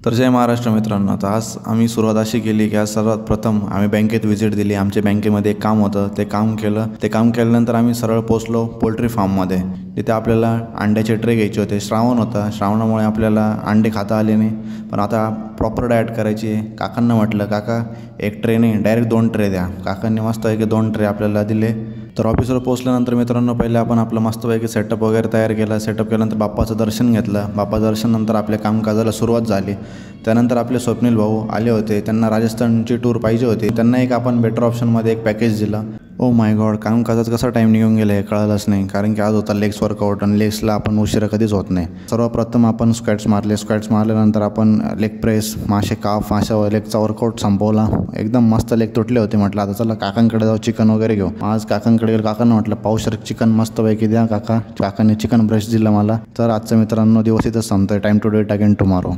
तर जय महाराष्ट्र मित्रांनो. तर आज आम्ही सुरुवात अशी केली की आज सर्वात प्रथम आम्ही बँकेत व्हिजिट दिली. आमच्या बँकेमध्ये एक काम होतं, ते काम केलं. ते काम केल्यानंतर आम्ही सरळ पोचलो पोल्ट्री फार्ममध्ये. तिथे आपल्याला अंड्याचे ट्रे घ्यायचे होते. श्रावण होता, श्रावणामुळे आपल्याला अंडे खाता आले नाही, पण आता प्रॉपर डाएट करायची आहे. काकांना म्हटलं, काका एक ट्रे नाही डायरेक्ट 2 ट्रे द्या. काकांनी मस्तपैकी 2 ट्रे आपल्याला दिले. तर ऑफिसवर पोचल्यानंतर मित्रांनो पहिले आपण आपलं मस्तपैकी सेटअप वगैरे तयार केला. सेटअप केल्यानंतर बाप्पाचं दर्शन घेतलं. बाप्पाचं दर्शननंतर आपल्या कामकाजाला सुरुवात झाली. त्यानंतर आपले स्वप्नील भाऊ आले होते, त्यांना राजस्थानची टूर पाहिजे होती. त्यांना एक आपण बेटर ऑप्शनमध्ये एक पॅकेज दिला. ओ माय गॉड, कामकाजात कसा टाईम निघून गेला हे कळलंच नाही, कारण की आज होता लेग्स वर्कआउट आणि लेग्सला आपण उशिरा कधीच होत नाही. सर्वप्रथम आपण स्क्वॅट्स मारले. स्क्वॅट्स मारल्यानंतर आपण लेग प्रेस, मासे काफ, अशा लेगचा वर्कआउट संपवला. एकदम मस्त लेग तुटले होते. म्हटलं आता चला काकांकडे जाऊ, चिकन वगैरे घेऊ. आज काकांकडे गेलो. काकांना म्हटलं पावशेर चिकन मस्तपैकी द्या काका. काकांनी चिकन ब्रेस्ट दिलं मला. तर आजचं मित्रांनो दिवस इथंच संपतोय. Time to do it again tomorrow.